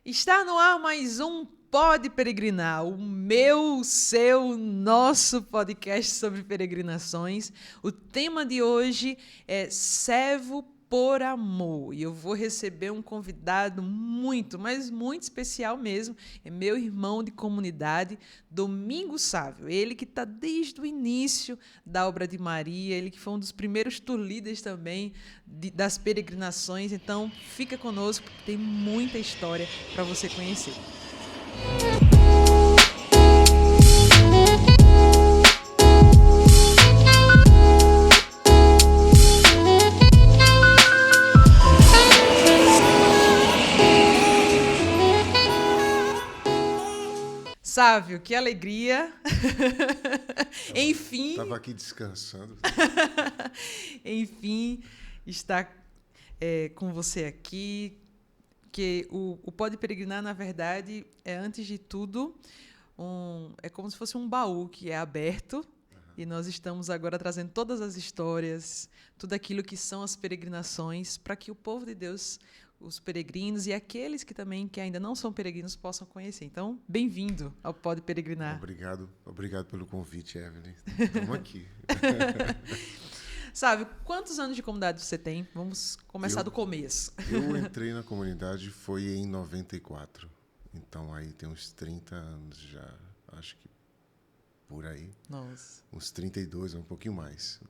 Está no ar mais um Pode Peregrinar, o meu, seu, nosso podcast sobre peregrinações. O tema de hoje é Servo por Amor. E eu vou receber um convidado muito, mas muito especial mesmo. É meu irmão de comunidade, Domingos Sávio. Ele que está desde o início da obra de Maria, ele que foi um dos primeiros tour leaders também das peregrinações. Então, fica conosco, porque tem muita história para você conhecer. Sávio, que alegria. Enfim. Estava aqui descansando. Enfim, estar com você aqui. Que o Pode Peregrinar, na verdade, é, antes de tudo, é como se fosse um baú que é aberto. E nós estamos agora trazendo todas as histórias, tudo aquilo que são as peregrinações, para que o povo de Deus, os peregrinos e aqueles que também que ainda não são peregrinos possam conhecer. Então, bem-vindo ao Pode Peregrinar. Obrigado pelo convite, Evelyn. Estamos aqui. Sabe, quantos anos de comunidade você tem? Vamos começar do começo. Eu entrei na comunidade foi em 94. Então aí tem uns 30 anos já, acho que por aí. Nossa. Uns 32, um pouquinho mais.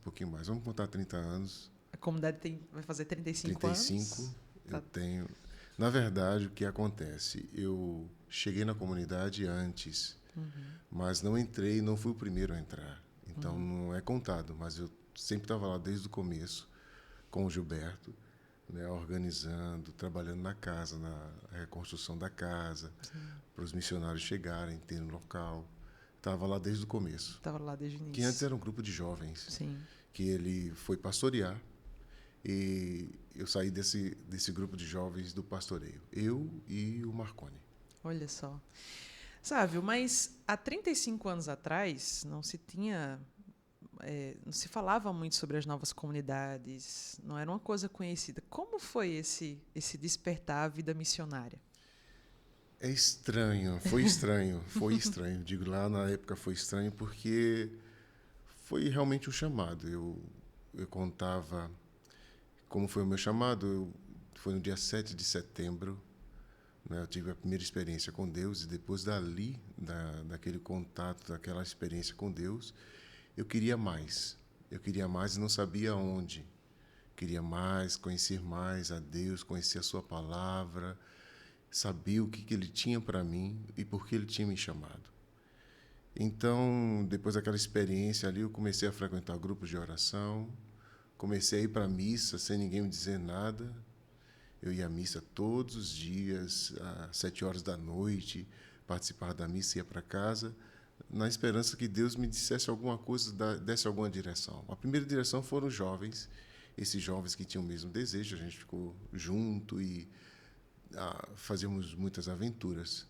Vamos contar 30 anos. A comunidade vai fazer 35 35 anos? Eu tenho. Na verdade, o que acontece? Eu cheguei na comunidade antes, mas não entrei, não fui o primeiro a entrar. Então não é contado, mas eu sempre estava lá desde o começo, com o Gilberto, né, organizando, trabalhando na casa, na reconstrução da casa, para os missionários chegarem, ter um local. Estava lá desde o começo. Estava lá desde o início. Que antes era um grupo de jovens. Sim. Que ele foi pastorear. E eu saí desse grupo de jovens do pastoreio. Eu e o Marconi. Olha só. Sávio, mas há 35 anos atrás não se tinha... não se falava muito sobre as novas comunidades, não era uma coisa conhecida. Como foi esse despertar à vida missionária? É estranho, foi estranho. Digo, lá na época foi estranho porque foi realmente um chamado. Eu contava como foi o meu chamado. Foi no dia 7 de setembro, né, eu tive a primeira experiência com Deus e depois dali, daquele contato, daquela experiência com Deus, eu queria mais e não sabia onde. Queria mais, conhecer mais a Deus, conhecer a sua palavra, sabia o que Ele tinha para mim e por que Ele tinha me chamado. Então, depois daquela experiência ali, eu comecei a frequentar grupos de oração, comecei a ir para a missa sem ninguém me dizer nada. Eu ia à missa todos os dias, às 7 horas da noite, participava da missa e ia para casa, na esperança que Deus me dissesse alguma coisa, desse alguma direção. A primeira direção foram os jovens, esses jovens que tinham o mesmo desejo. A gente ficou junto e fazíamos muitas aventuras.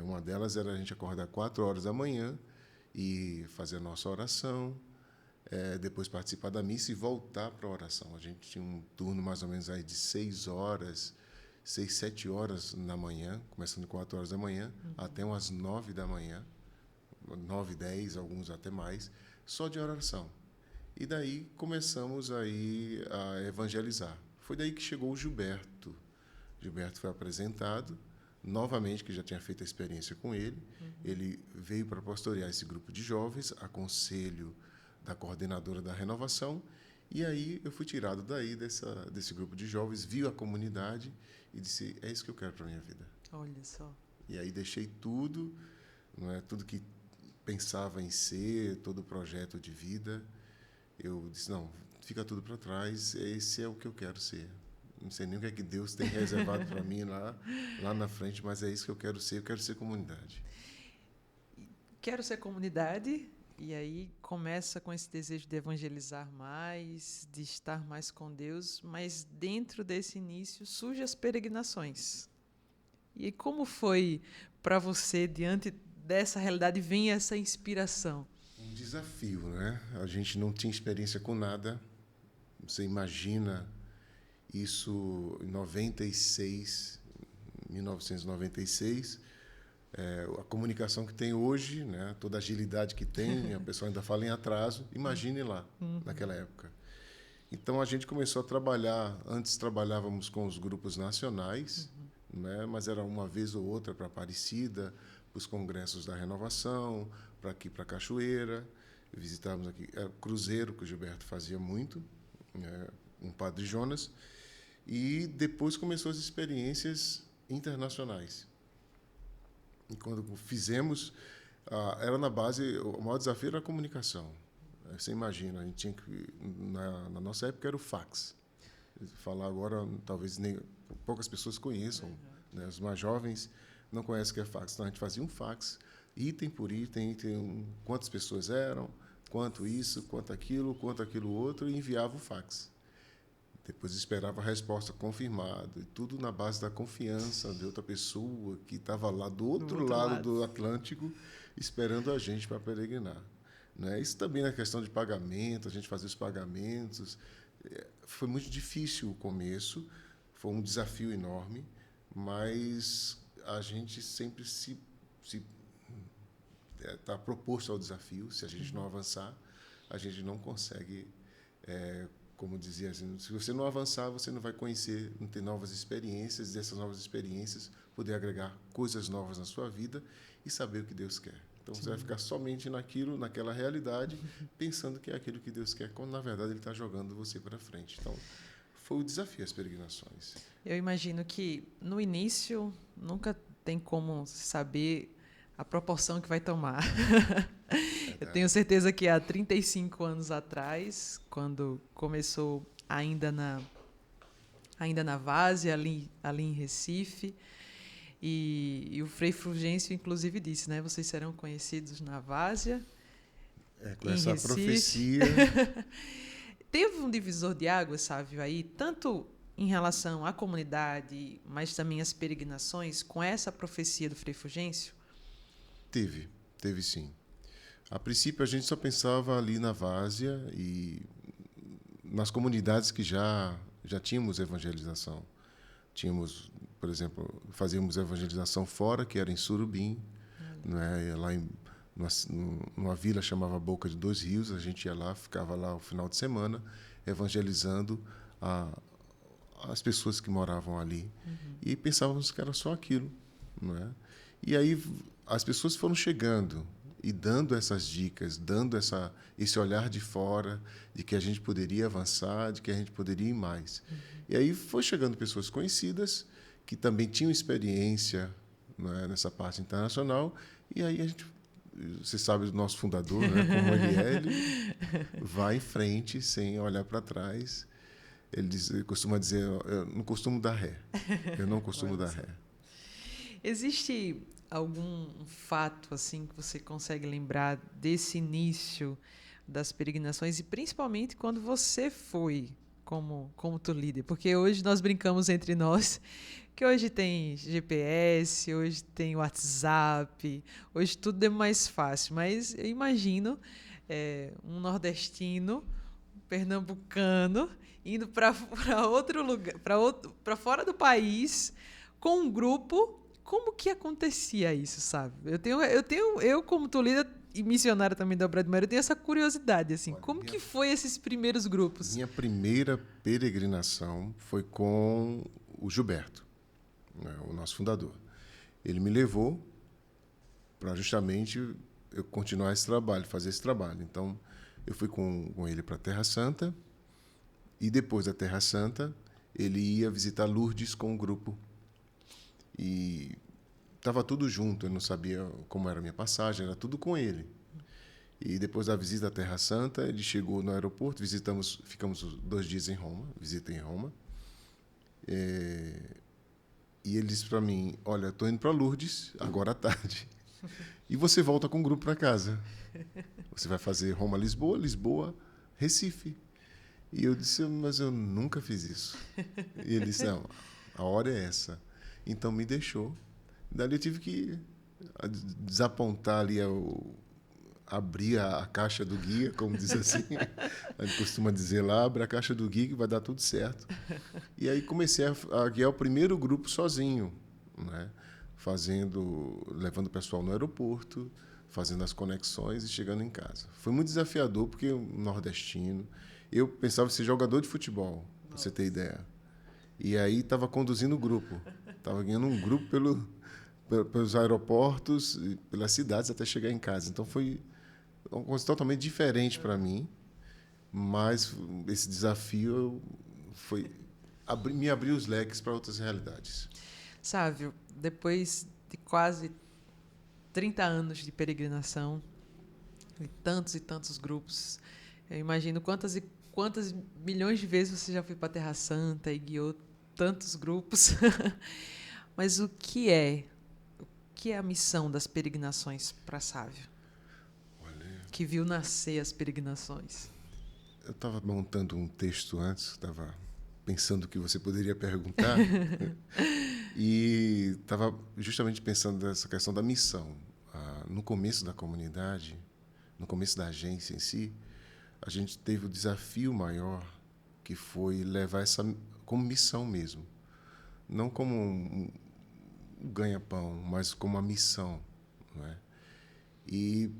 Uma delas era a gente acordar 4 horas da manhã e fazer a nossa oração, depois participar da missa e voltar para a oração. A gente tinha um turno mais ou menos aí de 6 horas, 6, 7 horas na manhã, começando 4 horas da manhã, até umas 9 da manhã, 9, 10, alguns até mais, só de oração. E daí começamos aí a evangelizar. Foi daí que chegou o Gilberto. Gilberto foi apresentado, novamente, que já tinha feito a experiência com ele. Ele veio para pastorear esse grupo de jovens, a conselho da coordenadora da renovação, e aí eu fui tirado daí desse grupo de jovens, vi a comunidade e disse, é isso que eu quero para a minha vida. Olha só. E aí deixei tudo, não é, tudo que pensava em ser, todo o projeto de vida. Eu disse, não, fica tudo para trás, esse é o que eu quero ser. Não sei nem o que é que Deus tem reservado para mim lá na frente, mas é isso que eu quero ser comunidade. Quero ser comunidade, e aí começa com esse desejo de evangelizar mais, de estar mais com Deus, mas dentro desse início surgem as peregrinações. E como foi para você, diante dessa realidade, vem essa inspiração? Um desafio, né? A gente não tinha experiência com nada. Você imagina isso em 96, 1996. A comunicação que tem hoje, né, toda a agilidade que tem, a pessoa ainda fala em atraso, imagine lá, naquela época. Então, a gente começou a trabalhar, antes trabalhávamos com os grupos nacionais, né, mas era uma vez ou outra para Aparecida, para os congressos da Renovação, para aqui para Cachoeira, visitávamos aqui, era o Cruzeiro, que o Gilberto fazia muito, né, um Padre Jonas, e depois começou as experiências internacionais. E quando fizemos, era na base, o maior desafio era a comunicação. Você imagina, a gente tinha que, na nossa época era o fax. Falar agora, talvez nem poucas pessoas conheçam, né? Os mais jovens não conhecem o que é fax. Então a gente fazia um fax, item por item, quantas pessoas eram, quanto isso, quanto aquilo outro, e enviava o fax. Depois esperava a resposta confirmada, e tudo na base da confiança de outra pessoa que estava lá do outro lado do Atlântico esperando a gente para peregrinar. Né? Isso também na questão de pagamento, a gente fazia os pagamentos. Foi muito difícil o começo, foi um desafio enorme, mas a gente sempre está proposto ao desafio. Se a gente não avançar, a gente não consegue... como dizia assim, se você não avançar, você não vai conhecer, não ter novas experiências, e dessas novas experiências poder agregar coisas novas na sua vida e saber o que Deus quer. Então, você vai ficar somente naquela realidade, pensando que é aquilo que Deus quer, quando, na verdade, Ele está jogando você para frente. Então, foi o desafio, as peregrinações. Eu imagino que, no início, nunca tem como saber a proporção que vai tomar. Eu tenho certeza que há 35 anos atrás, quando começou ainda na Várzea, ali em Recife, e o Frei Fulgêncio, inclusive, disse, né? Vocês serão conhecidos na Várzea, com essa Recife. Profecia. Teve um divisor de águas, Sávio, aí, tanto em relação à comunidade, mas também às peregrinações, com essa profecia do Frei Fulgêncio? Teve sim. A princípio, a gente só pensava ali na Várzea e nas comunidades que já tínhamos evangelização. Tínhamos, por exemplo, fazíamos evangelização fora, que era em Surubim, né? Lá numa vila chamava Boca de Dois Rios, a gente ia lá, ficava lá o final de semana, evangelizando as pessoas que moravam ali. E pensávamos que era só aquilo. Né? E aí as pessoas foram chegando e dando essas dicas, dando esse olhar de fora, de que a gente poderia avançar, de que a gente poderia ir mais. E aí foi chegando pessoas conhecidas, que também tinham experiência, né, nessa parte internacional, e aí a gente, você sabe do nosso fundador, né, como ele vai em frente, sem olhar para trás. Ele costuma dizer, eu não costumo dar ré. Eu não costumo dar ré. Existe algum fato assim que você consegue lembrar desse início das peregrinações e principalmente quando você foi como tu líder? Porque hoje nós brincamos entre nós que hoje tem GPS, hoje tem WhatsApp, hoje tudo é mais fácil, mas eu imagino um nordestino, um pernambucano, indo para outro lugar, para fora do país, com um grupo. Como que acontecia isso, sabe? Eu como tô líder e missionária também da Obra de Maria, eu tenho essa curiosidade, assim. Olha, como que foi esses primeiros grupos? Minha primeira peregrinação foi com o Gilberto, né, o nosso fundador. Ele me levou para justamente eu continuar esse trabalho, fazer esse trabalho. Então, eu fui com ele para a Terra Santa e depois da Terra Santa, ele ia visitar Lourdes com o grupo. E estava tudo junto, eu não sabia como era a minha passagem, era tudo com ele. E depois da visita à Terra Santa, ele chegou no aeroporto, ficamos 2 dias em Roma, visita em Roma. E ele disse para mim, olha, estou indo para Lourdes, agora à tarde. E você volta com o grupo para casa. Você vai fazer Roma-Lisboa, Lisboa-Recife. E eu disse, mas eu nunca fiz isso. E ele disse, não, a hora é essa. Então me deixou. Dali eu tive que desapontar ali, abrir a caixa do guia, como diz assim. A gente costuma dizer lá, abre a caixa do guia que vai dar tudo certo. E aí comecei a guiar o primeiro grupo sozinho. né? Levando o pessoal no aeroporto, fazendo as conexões e chegando em casa. Foi muito desafiador, porque eu, nordestino, eu pensava em ser jogador de futebol, para você ter ideia. E aí estava conduzindo o grupo. Estava ganhando um grupo pelos aeroportos, e pelas cidades, até chegar em casa. Então, foi uma coisa totalmente diferente para mim, mas esse desafio me abriu os leques para outras realidades. Sávio, depois de quase 30 anos de peregrinação, e tantos grupos, eu imagino quantas e quantas milhões de vezes você já foi para a Terra Santa e guiou tantos grupos. Mas o que é a missão das peregrinações para Sávio? Olha, Que viu nascer as peregrinações. eu estava montando um texto antes, estava pensando o que você poderia perguntar, e estava justamente pensando nessa questão da missão. No começo da comunidade, no começo da agência em si, a gente teve o desafio maior, que foi levar essa como missão mesmo. Não como um ganha-pão, mas como uma missão. Não é? E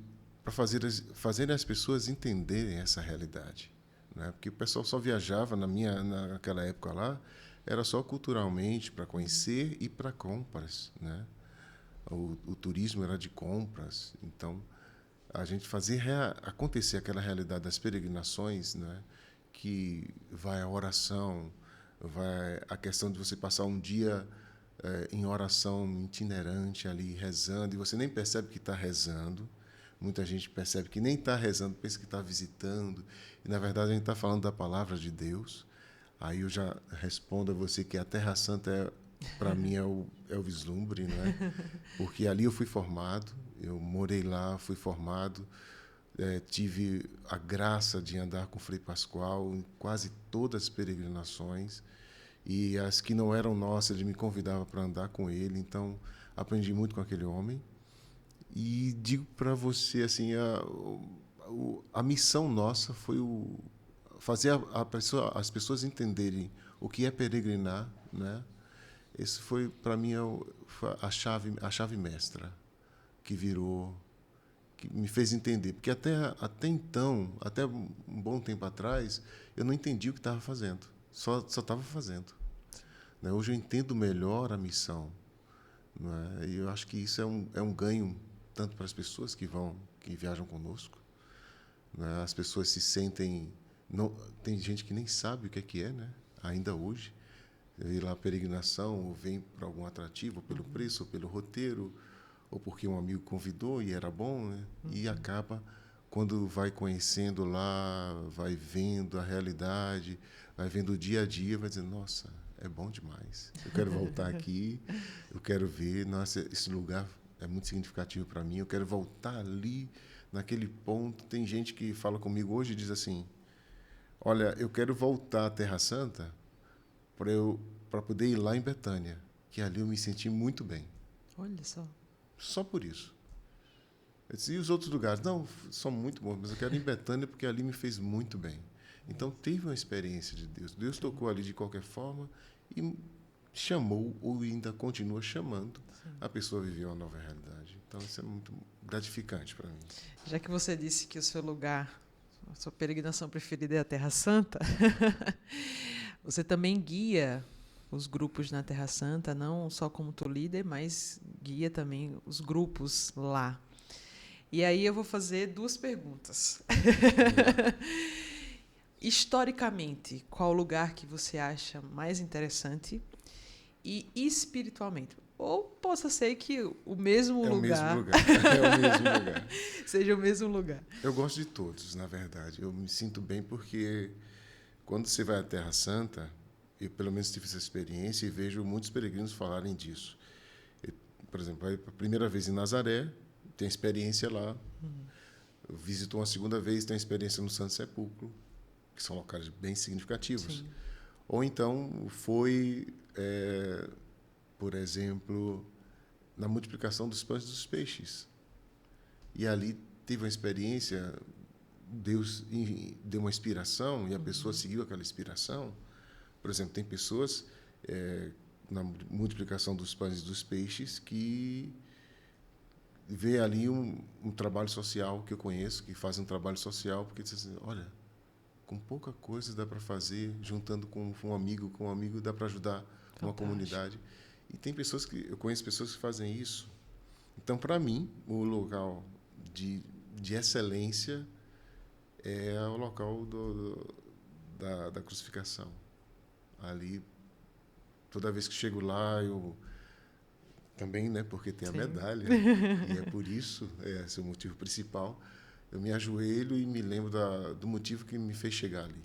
para fazer as pessoas entenderem essa realidade. Né? Porque o pessoal só viajava, naquela época lá, era só culturalmente, para conhecer e para compras. Né? O turismo era de compras. Então, a gente fazia acontecer aquela realidade das peregrinações, né? Que vai a oração, vai a questão de você passar um dia em oração itinerante ali, rezando, e você nem percebe que está rezando. Muita gente percebe que nem está rezando, pensa que está visitando, e na verdade a gente está falando da palavra de Deus. Aí eu já respondo a você que a Terra Santa, para mim, é o vislumbre, né? Porque ali eu fui formado, eu morei lá, fui formado, tive a graça de andar com o Frei Pascoal em quase todas as peregrinações, e as que não eram nossas, ele me convidava para andar com ele, então aprendi muito com aquele homem. E digo para você, assim, a missão nossa foi fazer as pessoas entenderem o que é peregrinar, né? Esse foi, para mim, foi a chave mestra que virou, que me fez entender. Porque até então, até um bom tempo atrás, eu não entendi o que estava fazendo. Só estava fazendo. Né? Hoje eu entendo melhor a missão. Né? E eu acho que isso é um ganho tanto para as pessoas que viajam conosco. Né? As pessoas se sentem... Não, tem gente que nem sabe o que é, né? Ainda hoje. Ir lá a peregrinação, ou vem por algum atrativo, ou pelo preço, ou pelo roteiro, ou porque um amigo convidou e era bom, né? E acaba, quando vai conhecendo lá, vai vendo a realidade, vai vendo o dia a dia, vai dizendo, nossa, é bom demais. Eu quero voltar aqui, eu quero ver, nossa, esse lugar é muito significativo para mim, eu quero voltar ali, naquele ponto. Tem gente que fala comigo hoje e diz assim, olha, eu quero voltar à Terra Santa para poder ir lá em Betânia, que ali eu me senti muito bem. Olha só. Só por isso. Eu disse, e os outros lugares? Não, são muito bons, mas eu quero ir em Betânia porque ali me fez muito bem. Então, teve uma experiência de Deus. Deus tocou ali de qualquer forma e chamou, ou ainda continua chamando, a pessoa a viver uma nova realidade. Então, isso é muito gratificante para mim. Já que você disse que o seu lugar, a sua peregrinação preferida é a Terra Santa, você também guia os grupos na Terra Santa, não só como tu líder, mas guia também os grupos lá. E aí eu vou fazer duas perguntas. Historicamente, qual lugar que você acha mais interessante? E espiritualmente? Ou possa ser que o mesmo lugar... É o mesmo lugar. seja o mesmo lugar. Eu gosto de todos, na verdade. Eu me sinto bem porque quando você vai à Terra Santa, eu pelo menos tive essa experiência e vejo muitos peregrinos falarem disso. Por exemplo, a primeira vez em Nazaré, tem experiência lá. Visitou uma segunda vez, tem experiência no Santo Sepulcro, que são locais bem significativos. Sim. Ou então foi, por exemplo, na multiplicação dos pães e dos peixes. E ali teve uma experiência, Deus deu uma inspiração e a pessoa seguiu aquela inspiração. Por exemplo, tem pessoas na multiplicação dos pães e dos peixes, que vê ali um trabalho social que eu conheço, que faz um trabalho social, porque diz assim, olha, com pouca coisa dá para fazer, juntando com um amigo dá para ajudar Fantástico. uma comunidade. E tem pessoas eu conheço pessoas que fazem isso. Então, para mim, o local de excelência é o local da crucificação. Ali, toda vez que chego lá, eu também, né, porque tem a medalha, e é por isso, esse é o motivo principal, eu me ajoelho e me lembro do motivo que me fez chegar ali.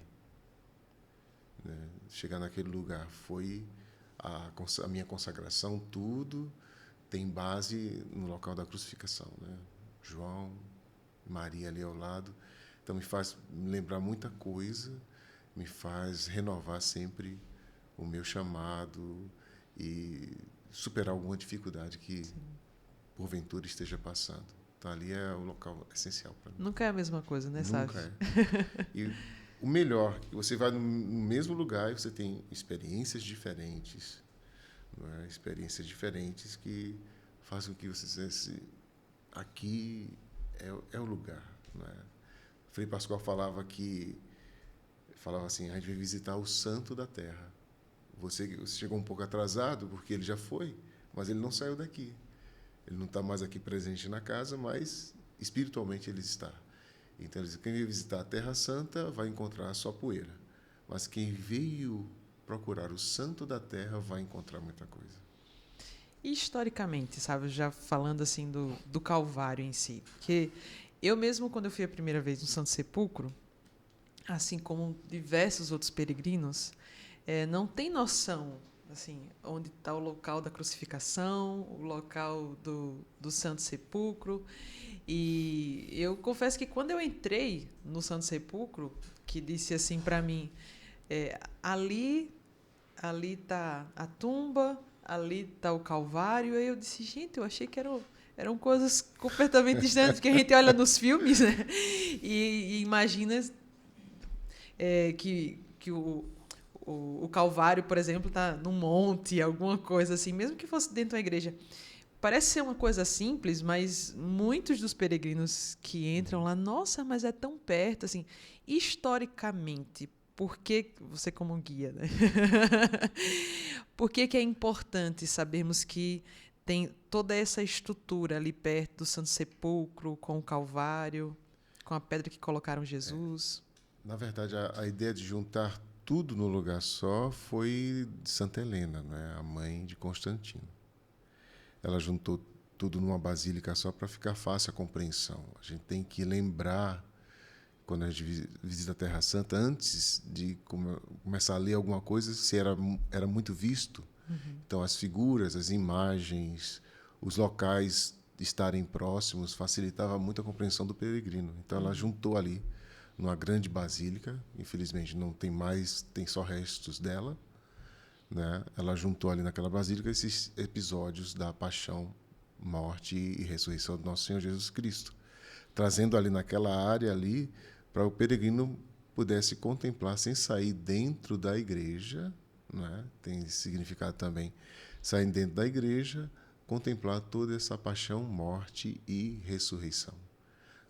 Né? Chegar naquele lugar foi a minha consagração, tudo tem base no local da crucificação. Né? João, Maria ali ao lado. Então, me faz me lembrar muita coisa, me faz renovar sempre o meu chamado e superar alguma dificuldade que, porventura, esteja passando. Então, ali é o local essencial para mim. Nunca é a mesma coisa, né, Nunca Sávio? é. E o melhor, que você vai no mesmo lugar e você tem experiências diferentes, não é? Experiências diferentes que fazem com que você dissesse, aqui é o lugar. Não é? Frei Pascoal falava assim, a gente vai visitar o santo da terra. Você chegou um pouco atrasado, porque ele já foi, mas ele não saiu daqui. Ele não está mais aqui presente na casa, mas espiritualmente ele está. Então, ele diz, quem veio visitar a Terra Santa vai encontrar só poeira. Mas quem veio procurar o santo da terra vai encontrar muita coisa. E historicamente, sabe, já falando assim do Calvário em si, porque eu mesmo, quando eu fui a primeira vez no Santo Sepulcro, assim como diversos outros peregrinos, não tem noção assim onde está o local da crucificação, o local do Santo Sepulcro. E eu confesso que quando eu entrei no Santo Sepulcro, que disse assim para mim, ali está a tumba, ali está o Calvário. Aí eu disse, gente, eu achei que eram coisas completamente distantes, que a gente olha nos filmes, né? E imagina que o Calvário, por exemplo, está num monte, alguma coisa assim, mesmo que fosse dentro da igreja. Parece ser uma coisa simples, mas muitos dos peregrinos que entram lá, nossa, mas é tão perto, assim, historicamente, por que você como guia, né? Por que é importante sabermos que tem toda essa estrutura ali perto do Santo Sepulcro, com o Calvário, com a pedra que colocaram Jesus? Na verdade, a ideia de juntar tudo no lugar só foi de Santa Helena, né? A mãe de Constantino. Ela juntou tudo numa basílica só para ficar fácil a compreensão. A gente tem que lembrar, quando a gente visita a Terra Santa, antes de começar a ler alguma coisa, se era muito visto. Uhum. Então, as figuras, as imagens, os locais estarem próximos facilitava muito a compreensão do peregrino. Então, ela juntou ali, numa grande basílica, infelizmente não tem mais, tem só restos dela, né? Ela juntou ali naquela basílica esses episódios da paixão, morte e ressurreição do nosso Senhor Jesus Cristo, trazendo ali naquela área ali para o peregrino pudesse contemplar sem sair dentro da igreja, né? Tem significado também sair dentro da igreja, contemplar toda essa paixão, morte e ressurreição,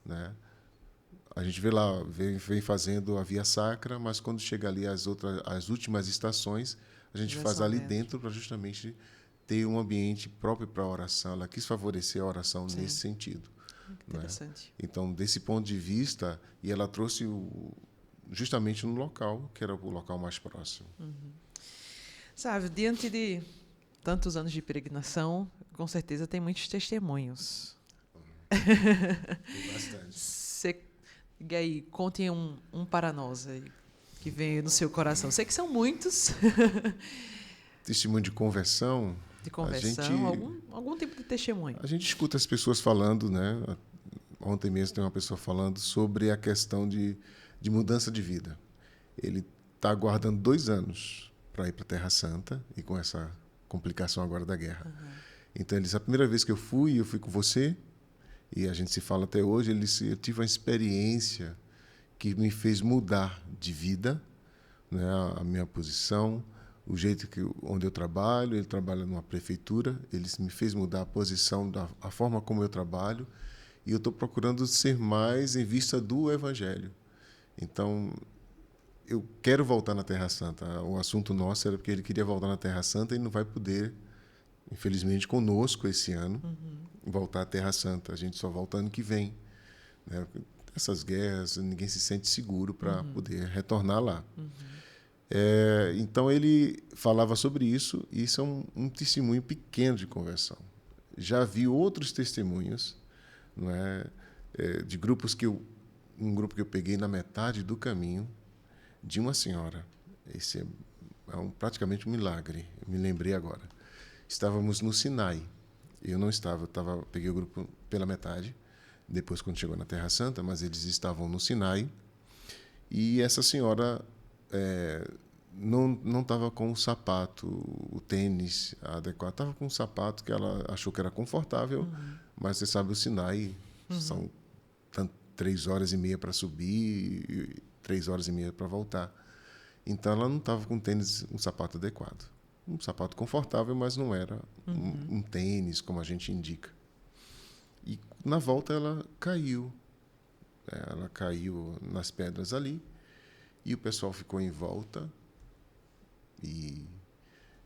né? A gente vê lá, vem fazendo a Via Sacra, mas quando chega ali as últimas estações, a gente faz ali dentro para justamente ter um ambiente próprio para a oração. Ela quis favorecer a oração nesse sentido. Interessante. Né? Então, desse ponto de vista, e ela trouxe justamente no local, que era o local mais próximo. Uhum. Sabe, diante de tantos anos de peregrinação, com certeza tem muitos testemunhos. Tem bastante. E aí, contem um para nós aí, que vem no seu coração. Sei que são muitos. Testemunho de conversão. De conversão, algum tipo de testemunho. A gente escuta as pessoas falando, né? Ontem mesmo tem uma pessoa falando sobre a questão de mudança de vida. Ele está aguardando 2 anos para ir para a Terra Santa, e com essa complicação agora da guerra. Uhum. Então, ele disse, a primeira vez que eu fui com você, e a gente se fala até hoje, eu tive uma experiência que me fez mudar de vida, né, a minha posição, o jeito onde eu trabalho. Ele trabalha numa prefeitura, ele me fez mudar a posição, a forma como eu trabalho, e eu estou procurando ser mais em vista do Evangelho. Então, eu quero voltar na Terra Santa. O assunto nosso era porque ele queria voltar na Terra Santa e não vai poder, infelizmente, conosco esse ano, voltar à Terra Santa. A gente só volta ano que vem, né? Essas guerras, ninguém se sente seguro para poder retornar lá. Então, ele falava sobre isso, e isso é um testemunho pequeno de conversão. Já vi outros testemunhos, não é, de grupos um grupo que eu peguei na metade do caminho, de uma senhora. Esse é praticamente um milagre. Eu me lembrei agora. Estávamos no Sinai. Eu não estava, peguei o grupo pela metade, depois quando chegou na Terra Santa, mas eles estavam no Sinai. E essa senhora não estava com o sapato, o tênis adequado. Estava com um sapato que ela achou que era confortável, mas você sabe, o Sinai são 3h30 para subir e 3h30 para voltar. Então, ela não estava com um sapato adequado. Um sapato confortável, mas não era um tênis, como a gente indica. E, na volta, ela caiu. Ela caiu nas pedras ali, e o pessoal ficou em volta, e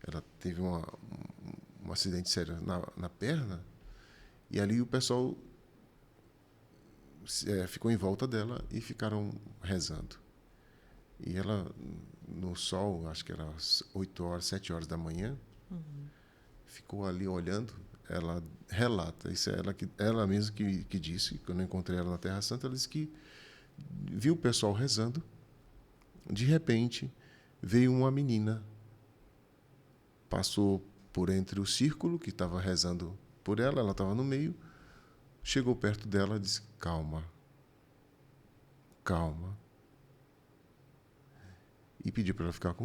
ela teve um acidente sério na perna, e ali o pessoal ficou em volta dela e ficaram rezando. E ela, no sol, acho que era 8h, 7h da manhã, ficou ali olhando. Ela relata, isso é ela mesma que disse, quando eu encontrei ela na Terra Santa, ela disse que viu o pessoal rezando. De repente, veio uma menina, passou por entre o círculo que estava rezando por ela estava no meio, chegou perto dela e disse: calma, calma. E pediu para ela ficar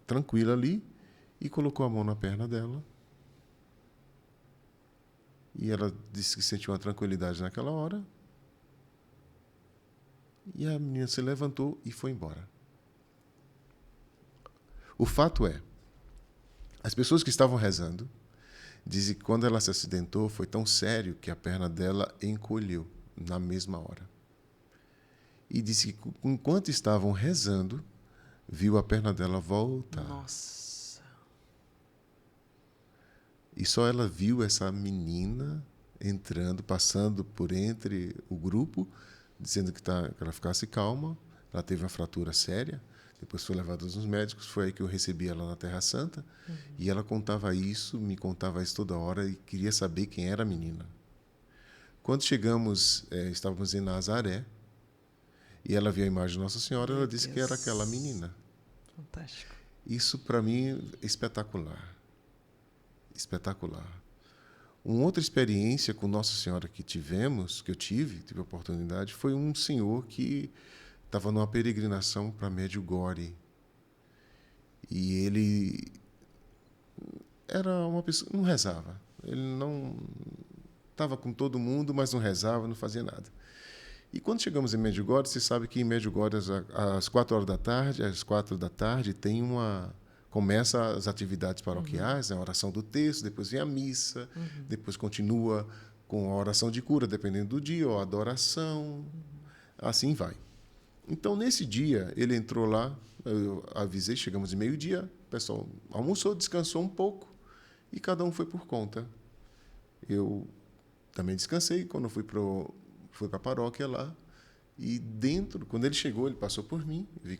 tranquila ali, e colocou a mão na perna dela. E ela disse que sentiu uma tranquilidade naquela hora. E a menina se levantou e foi embora. O fato é, as pessoas que estavam rezando dizem que quando ela se acidentou foi tão sério que a perna dela encolheu na mesma hora. E disse que enquanto estavam rezando, viu a perna dela voltar. Nossa. E só ela viu essa menina entrando, passando por entre o grupo, dizendo que ela ficasse calma. Ela teve uma fratura séria, depois foi levada aos médicos. Foi aí que eu recebi ela na Terra Santa. E ela me contava isso toda hora, e queria saber quem era a menina. Quando chegamos, estávamos em Nazaré, e ela viu a imagem de Nossa Senhora. Ela disse que era aquela menina. Fantástico. Isso, para mim, é espetacular. Espetacular. Uma outra experiência com Nossa Senhora que eu tive a oportunidade, foi um senhor que estava numa peregrinação para Medjugorje. E ele era uma pessoa, não rezava. Ele não estava com todo mundo, mas não rezava, não fazia nada. E quando chegamos em Medjugorje, você sabe que em Medjugorje, às 4 da tarde, começa as atividades paroquiais, a oração do texto, depois vem a missa, depois continua com a oração de cura, dependendo do dia, ou a adoração, assim vai. Então, nesse dia, ele entrou lá, eu avisei, chegamos de meio-dia, o pessoal almoçou, descansou um pouco, e cada um foi por conta. Eu também descansei, quando fui para a paróquia lá, e quando ele chegou, ele passou por mim, vi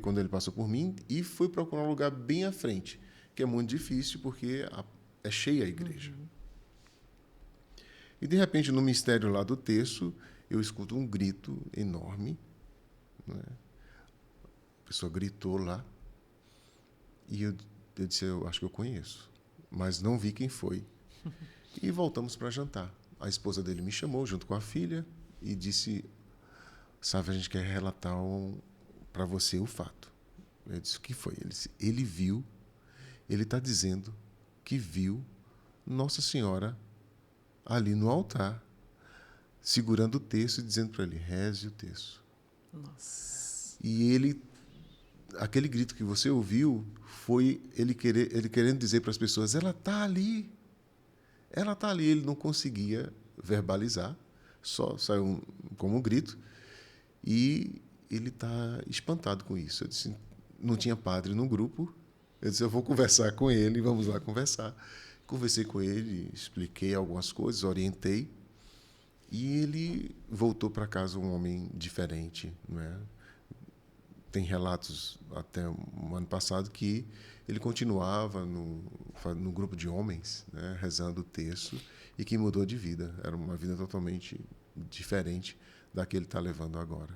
quando ele passou por mim, e fui procurar um lugar bem à frente, que é muito difícil, porque é cheia a igreja. E, de repente, no mistério lá do terço, eu escuto um grito enorme, né? A pessoa gritou lá, e eu disse: eu acho que eu conheço, mas não vi quem foi. E voltamos para jantar. A esposa dele me chamou, junto com a filha, e disse: sabe, a gente quer relatar para você o fato. Eu disse: o que foi? Ele disse: ele está dizendo que viu Nossa Senhora ali no altar, segurando o terço e dizendo para ele: reze o terço. Nossa. E ele aquele grito que você ouviu foi ele querendo dizer para as pessoas, ela está ali. Ela está ali. Ele não conseguia verbalizar, só saiu como um grito. E ele está espantado com isso. Eu disse, não tinha padre no grupo. Eu disse, eu vou conversar com ele, vamos lá conversar. Conversei com ele, expliquei algumas coisas, orientei. E ele voltou para casa um homem diferente, não é? Tem relatos até o ano passado que ele continuava no grupo de homens, né, rezando o terço, e que mudou de vida. Era uma vida totalmente diferente da que ele está levando agora.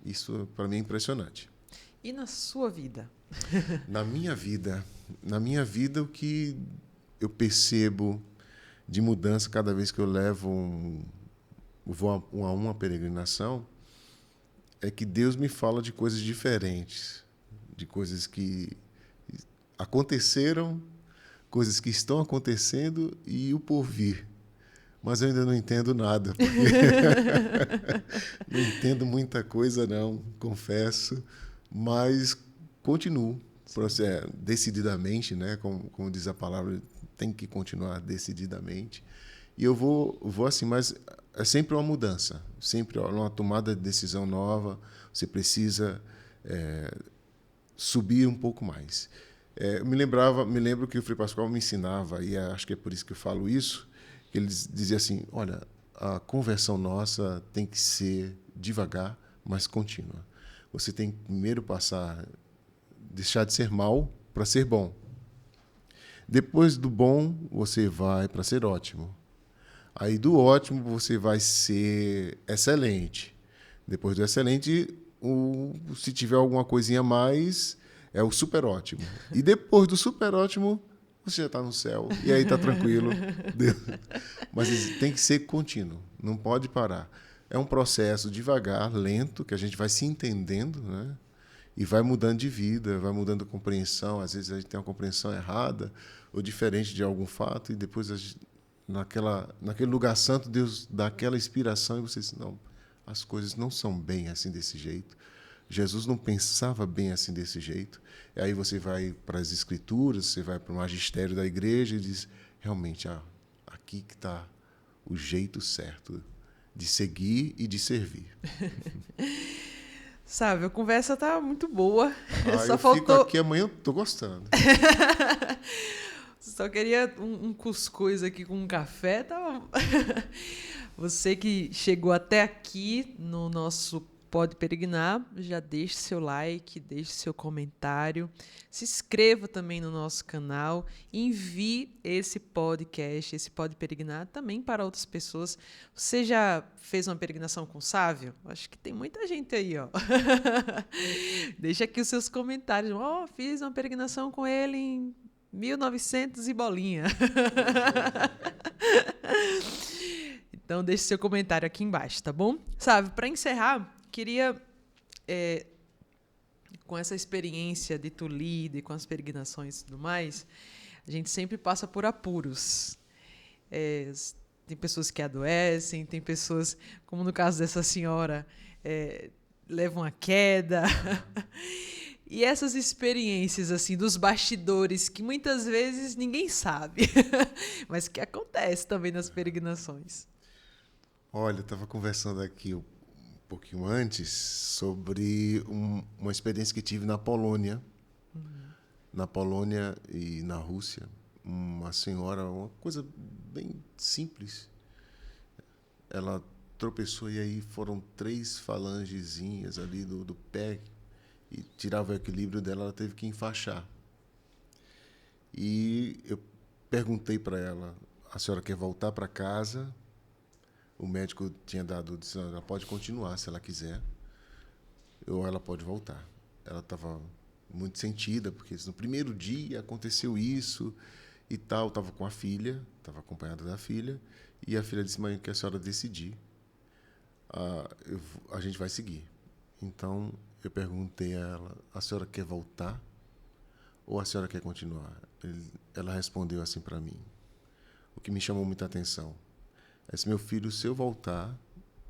Isso, para mim, é impressionante. E na sua vida? Na minha vida, o que eu percebo de mudança cada vez que eu vou a uma peregrinação, é que Deus me fala de coisas diferentes, de coisas que aconteceram, coisas que estão acontecendo e o porvir. Mas eu ainda não entendo nada, porque não entendo muita coisa, não, confesso, mas continuo decididamente, né? Como diz a palavra, tem que continuar decididamente. E eu vou assim, mas é sempre uma mudança, sempre uma tomada de decisão nova. Você precisa subir um pouco mais. Eu me lembro que o Frei Pascoal me ensinava, e acho que é por isso que eu falo isso, que ele dizia assim, olha, a conversão nossa tem que ser devagar, mas contínua. Você tem que primeiro deixar de ser mal para ser bom. Depois do bom, você vai para ser ótimo. Aí do ótimo, você vai ser excelente. Depois do excelente, se tiver alguma coisinha a mais, é o super ótimo. E depois do super ótimo, você já está no céu. E aí está tranquilo. Mas tem que ser contínuo. Não pode parar. É um processo devagar, lento, que a gente vai se entendendo, né? E vai mudando de vida, vai mudando a compreensão. Às vezes a gente tem uma compreensão errada ou diferente de algum fato, e depois, naquele lugar santo, Deus dá aquela inspiração e você diz, não, as coisas não são bem assim desse jeito. Jesus não pensava bem assim desse jeito. E aí você vai para as Escrituras, você vai para o magistério da igreja e diz, realmente, aqui que está o jeito certo de seguir e de servir. Sabe, a conversa tá muito boa. Eu fico aqui amanhã, eu tô gostando. Só queria um cuscuz aqui com um café, tá? Você que chegou até aqui no nosso Pode Peregrinar, já deixe seu like, deixe seu comentário, se inscreva também no nosso canal, envie esse podcast, esse Pode Peregrinar também para outras pessoas. Você já fez uma peregrinação com o Sávio? Acho que tem muita gente aí, ó. Deixa aqui os seus comentários. Fiz uma peregrinação com ele em 1900 e bolinha. Então, deixe seu comentário aqui embaixo, tá bom? Sabe, para encerrar, queria, com essa experiência de Tolida e com as peregrinações e tudo mais, a gente sempre passa por apuros. Tem pessoas que adoecem, tem pessoas, como no caso dessa senhora, levam a queda. E essas experiências assim dos bastidores que muitas vezes ninguém sabe, mas que acontece também nas peregrinações. Olha, eu estava conversando aqui um pouquinho antes sobre uma experiência que tive na Polônia. Na Polônia e na Rússia. Uma senhora, uma coisa bem simples. Ela tropeçou e aí foram 3 falangezinhas ali do pé e tirava o equilíbrio dela, ela teve que enfaixar. E eu perguntei para ela, a senhora quer voltar para casa? O médico disse, ela pode continuar se ela quiser, ou ela pode voltar. Ela estava muito sentida, porque no primeiro dia aconteceu isso e tal. Estava com a filha, estava acompanhada da filha, e a filha disse, mãe, que a senhora decidir, a gente vai seguir. Então, eu perguntei a ela, a senhora quer voltar ou a senhora quer continuar? Ela respondeu assim para mim, o que me chamou muita atenção. Ela disse, meu filho, se eu voltar,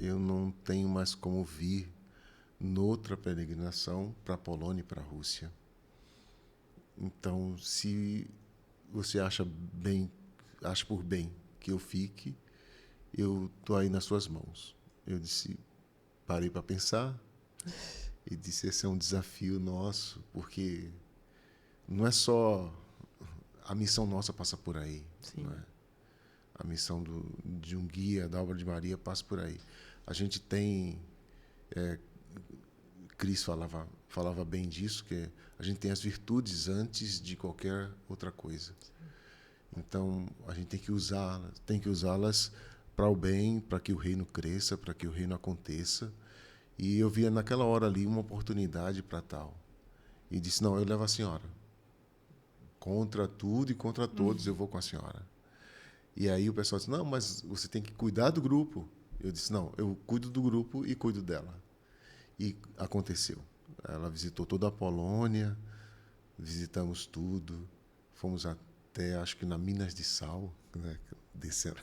eu não tenho mais como vir noutra peregrinação para a Polônia e para a Rússia. Então, se você acha por bem que eu fique, eu estou aí nas suas mãos. Eu parei para pensar e disse, esse é um desafio nosso, porque não é só a missão nossa passa por aí, não é? A missão de um guia da obra de Maria passa por aí. A gente tem Cris falava bem disso, que a gente tem as virtudes antes de qualquer outra coisa. Então a gente tem que usá-las para o bem, para que o reino cresça, para que o reino aconteça. E eu via naquela hora ali uma oportunidade para tal. E disse, não, eu levo a senhora. Contra tudo e contra todos, eu vou com a senhora. E aí o pessoal disse, não, mas você tem que cuidar do grupo. Eu disse, não, eu cuido do grupo e cuido dela. E aconteceu. Ela visitou toda a Polônia, visitamos tudo, fomos até, acho que na Minas de Sal, né, descendo.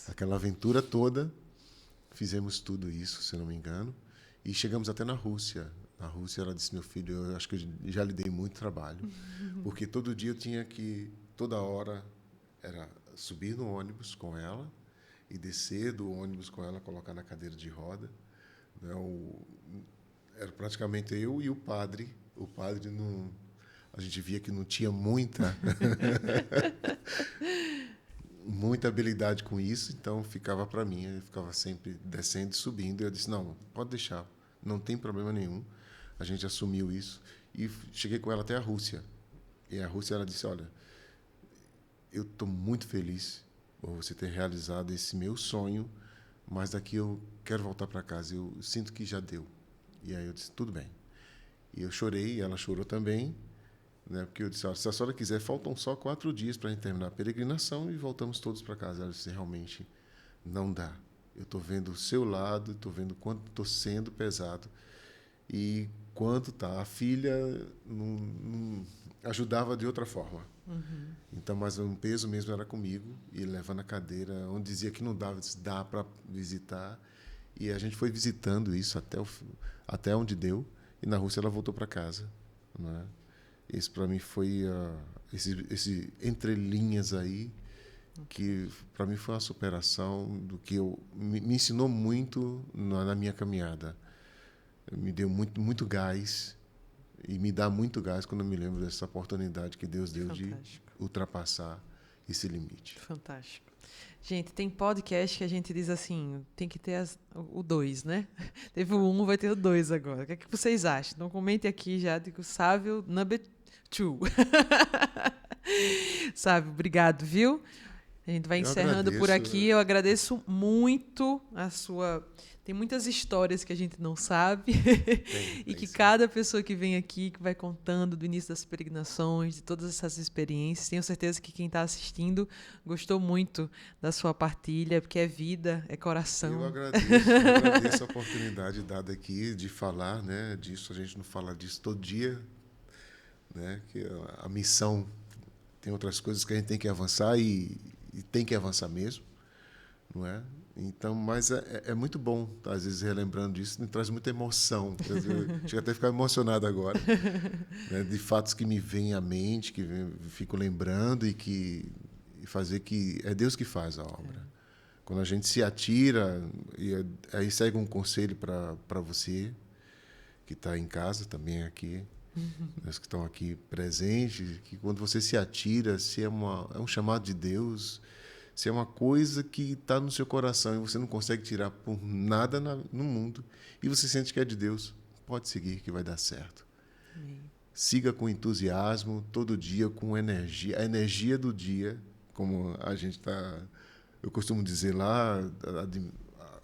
Aquela aventura toda, fizemos tudo isso, se não me engano, e chegamos até na Rússia. Na Rússia, ela disse, meu filho, eu acho que eu já lhe dei muito trabalho, porque todo dia eu tinha que, toda hora, era subir no ônibus com ela e descer do ônibus com ela, colocar na cadeira de roda. Né, era praticamente eu e o padre. O padre não, a gente via que não tinha muita habilidade com isso, então ficava para mim. Ele ficava sempre descendo e subindo. Eu disse, não, pode deixar, não tem problema nenhum. A gente assumiu isso e cheguei com ela até a Rússia. E a Rússia, ela disse, olha, eu estou muito feliz por você ter realizado esse meu sonho, mas daqui eu quero voltar para casa. Eu sinto que já deu. E aí eu disse, tudo bem. E eu chorei, e ela chorou também, né? Porque eu disse, se a senhora quiser, faltam só 4 dias para a gente terminar a peregrinação e voltamos todos para casa. Ela disse, realmente não dá. Eu estou vendo o seu lado, estou vendo quanto estou sendo pesado e quanto tá. A filha não ajudava de outra forma. Então, mas um peso mesmo era comigo, e levando a cadeira, onde dizia que não dava, disse, dá para visitar. E a gente foi visitando isso até onde deu, e na Rússia ela voltou para casa. Né? Esse, para mim, foi esse entre linhas aí, que para mim foi uma superação do que me ensinou muito na minha caminhada. Me deu muito gás, e me dá muito gás quando eu me lembro dessa oportunidade que Deus deu. Fantástico. De ultrapassar esse limite. Fantástico. Gente, tem podcast que a gente diz assim, tem que ter o 2, né? Teve o 1, vai ter o 2 agora. O que é que vocês acham? Então comente aqui já, digo, Sávio, number 2. Sávio, obrigado, viu? A gente vai encerrando por aqui. Eu agradeço muito a sua... Tem muitas histórias que a gente não sabe e que cada pessoa que vem aqui, que vai contando do início das peregrinações, de todas essas experiências, tenho certeza que quem está assistindo gostou muito da sua partilha, porque é vida, é coração. Eu agradeço a oportunidade dada aqui de falar, né, disso. A gente não fala disso todo dia, né, que a missão tem outras coisas que a gente tem que avançar e tem que avançar mesmo, não é? Então, mas é muito bom, às vezes, relembrando disso, me traz muita emoção. Eu chego até a ficar emocionado agora, né, de fatos que me vêm à mente, que fico lembrando e fazer que é Deus que faz a obra. Quando a gente se atira, e aí segue um conselho para você, que está em casa também aqui, os que estão aqui presentes, que quando você se atira, se é um chamado de Deus, se é uma coisa que está no seu coração e você não consegue tirar por nada no mundo, e você sente que é de Deus, pode seguir que vai dar certo. Amém. Siga com entusiasmo, todo dia, com energia. A energia do dia, como a gente está... Eu costumo dizer lá,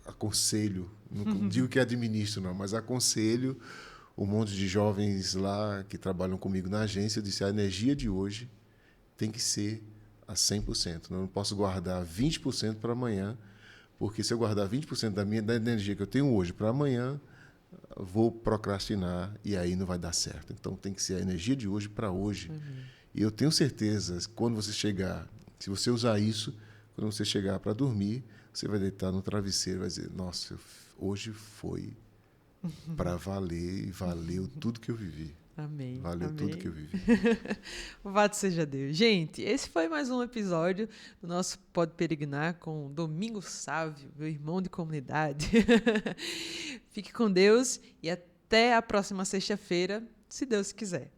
aconselho, não digo que administro, não, mas aconselho um monte de jovens lá que trabalham comigo na agência. Eu disse, a energia de hoje tem que ser a 100%. Eu não posso guardar 20% para amanhã, porque se eu guardar 20% da energia que eu tenho hoje para amanhã, vou procrastinar e aí não vai dar certo. Então tem que ser a energia de hoje para hoje. E eu tenho certeza, quando você chegar, se você usar isso, quando você chegar para dormir, você vai deitar no travesseiro e vai dizer, nossa, hoje foi para valer, e valeu tudo que eu vivi. Amém. Valeu Amém. tudo que eu vivi. Louvado seja Deus. Gente, esse foi mais um episódio do nosso Pode Peregrinar com Domingos Sávio, meu irmão de comunidade. Fique com Deus e até a próxima sexta-feira, se Deus quiser.